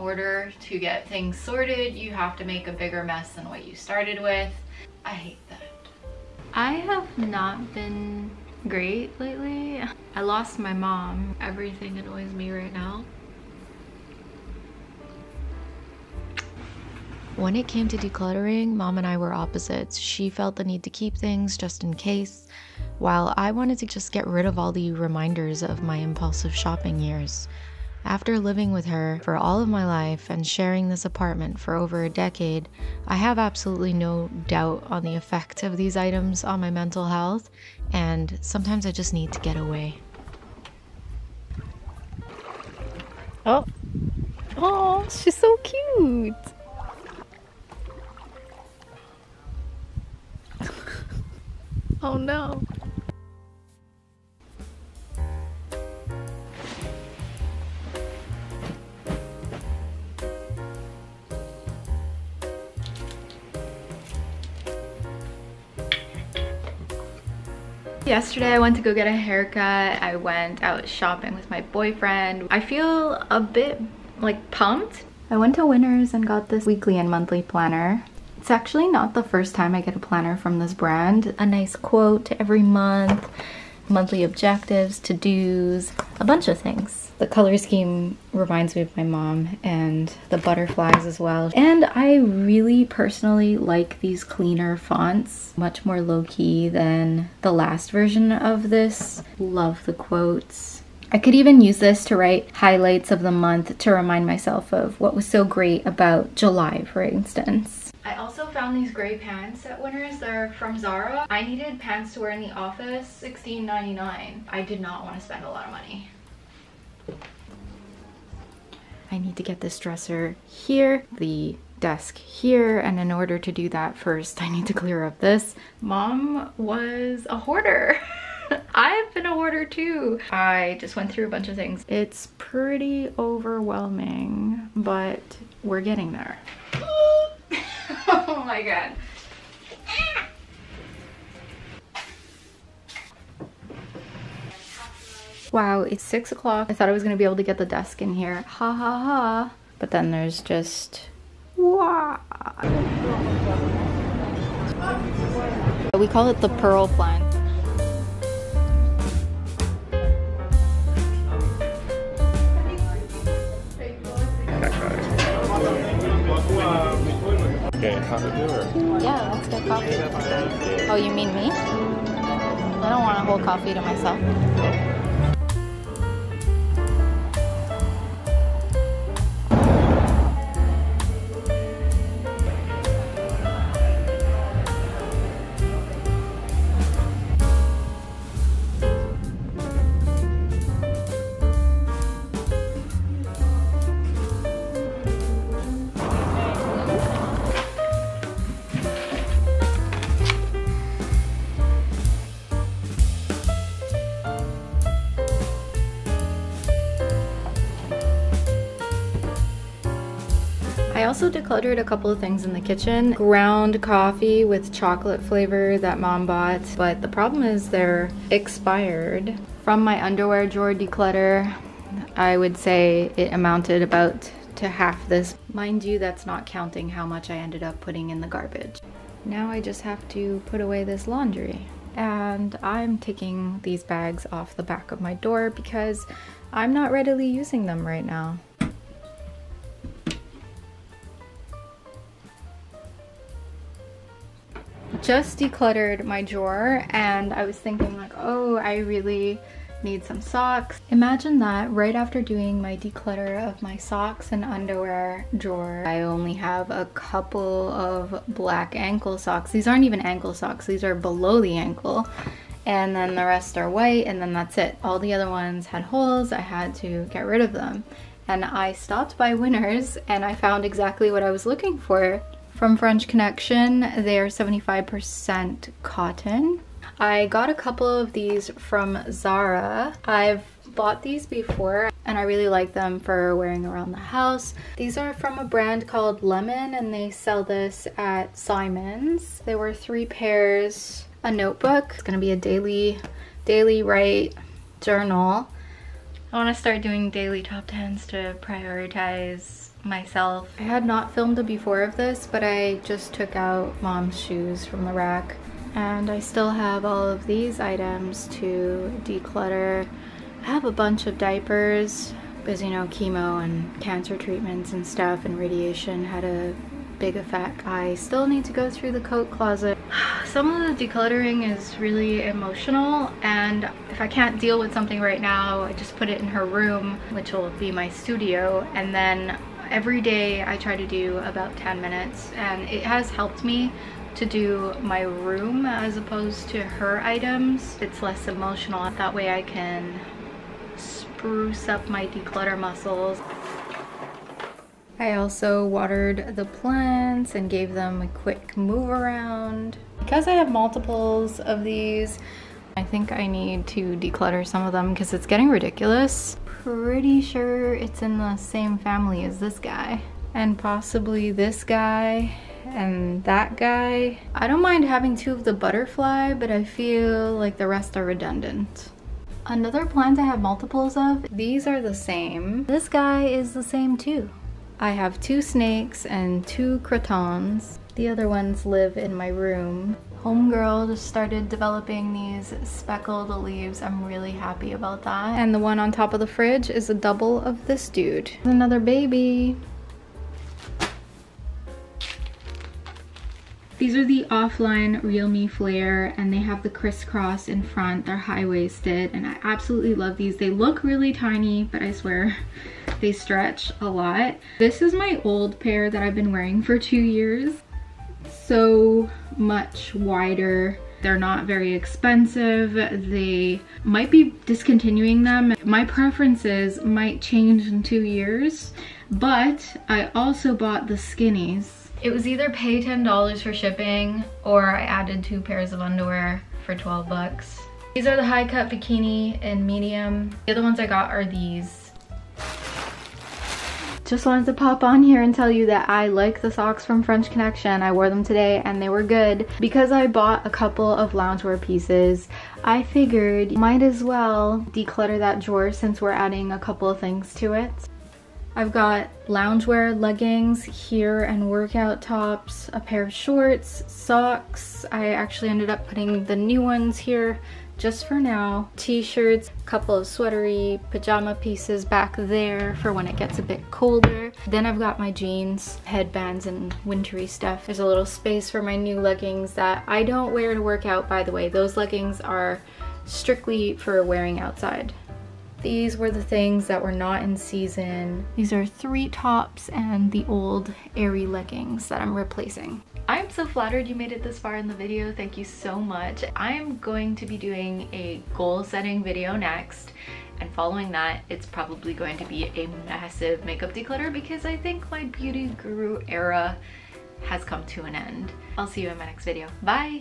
order to get things sorted, you have to make a bigger mess than what you started with. I hate that. I have not been great lately. I lost my mom. Everything annoys me right now. When it came to decluttering, Mom and I were opposites. She felt the need to keep things just in case, while I wanted to just get rid of all the reminders of my impulsive shopping years. After living with her for all of my life and sharing this apartment for over a decade, I have absolutely no doubt on the effect of these items on my mental health, and sometimes I just need to get away. Oh, she's so cute. Oh no. Yesterday I went to go get a haircut. I went out shopping with my boyfriend. I feel a bit like pumped. I went to Winners and got this weekly and monthly planner. It's actually not the first time I get a planner from this brand. A nice quote every month, monthly objectives, to-dos, a bunch of things. The color scheme reminds me of my mom, and the butterflies as well. And I really personally like these cleaner fonts, much more low-key than the last version of this. Love the quotes. I could even use this to write highlights of the month to remind myself of what was so great about July, for instance. I also found these gray pants at Winners. They're from Zara. I needed pants to wear in the office, $16.99. I did not want to spend a lot of money. I need to get this dresser here, the desk here, and in order to do that, first I need to clear up this. Mom was a hoarder. I've been a hoarder too. I just went through a bunch of things. It's pretty overwhelming, but we're getting there. Oh my god. Wow, it's 6 o'clock. I thought I was gonna be able to get the desk in here. Ha ha ha. But then there's just... wow. We call it the pearl plant. Okay, coffee or? Yeah, let's get coffee. Oh, you mean me? I don't want a whole coffee to myself. I also decluttered a couple of things in the kitchen. Ground coffee with chocolate flavor that Mom bought, but the problem is they're expired. From my underwear drawer declutter, I would say it amounted about to half this. Mind you, that's not counting how much I ended up putting in the garbage. Now I just have to put away this laundry. And I'm taking these bags off the back of my door because I'm not readily using them right now. Just decluttered my drawer and I was thinking like, oh, I really need some socks. Imagine that right after doing my declutter of my socks and underwear drawer, I only have a couple of black ankle socks. These aren't even ankle socks, these are below the ankle. And then the rest are white, and then that's it. All the other ones had holes, I had to get rid of them. And I stopped by Winners and I found exactly what I was looking for. From French Connection, they're 75% cotton. I got a couple of these from Zara. I've bought these before and I really like them for wearing around the house. These are from a brand called Lemon and they sell this at Simon's. There were 3 pairs, a notebook. It's gonna be a daily write journal. I wanna start doing daily top 10s to prioritize myself. I had not filmed a before of this, but I just took out mom's shoes from the rack. And I still have all of these items to declutter. I have a bunch of diapers because, you know, chemo and cancer treatments and stuff and radiation had a big effect. I still need to go through the coat closet. Some of the decluttering is really emotional, and if I can't deal with something right now, I just put it in her room, which will be my studio, and then every day I try to do about 10 minutes, and it has helped me to do my room as opposed to her items. It's less emotional. That way I can spruce up my declutter muscles. I also watered the plants and gave them a quick move around. Because I have multiples of these, I think I need to declutter some of them because it's getting ridiculous. Pretty sure it's in the same family as this guy, and possibly this guy and that guy. I don't mind having two of the butterfly, but I feel like the rest are redundant. Another plant I have multiples of, these are the same. This guy is the same too. I have 2 snakes and 2 crotons. The other ones live in my room. Homegirl just started developing these speckled leaves. I'm really happy about that. And the one on top of the fridge is a double of this dude. Another baby. These are the Offline Real Me Flare, and they have the crisscross in front. They're high-waisted, and I absolutely love these. They look really tiny, but I swear they stretch a lot. This is my old pair that I've been wearing for 2 years. So much wider. They're not very expensive. They might be discontinuing them. My preferences might change in 2 years, but I also bought the skinnies. It was either pay $10 for shipping or I added 2 pairs of underwear for 12 bucks. These are the high cut bikini in medium. The other ones I got are these. Just wanted to pop on here and tell you that I like the socks from French Connection. I wore them today and they were good. Because I bought a couple of loungewear pieces, I figured might as well declutter that drawer since we're adding a couple of things to it. I've got loungewear, leggings here, and workout tops, a pair of shorts, socks. I actually ended up putting the new ones here just for now. T-shirts, a couple of sweatery pajama pieces back there for when it gets a bit colder. Then I've got my jeans, headbands, and wintry stuff. There's a little space for my new leggings that I don't wear to work out, by the way. Those leggings are strictly for wearing outside. These were the things that were not in season. These are 3 tops and the old Aerie leggings that I'm replacing. I'm so flattered you made it this far in the video. Thank you so much. I'm going to be doing a goal setting video next, and following that, it's probably going to be a massive makeup declutter because I think my beauty guru era has come to an end. I'll see you in my next video. Bye!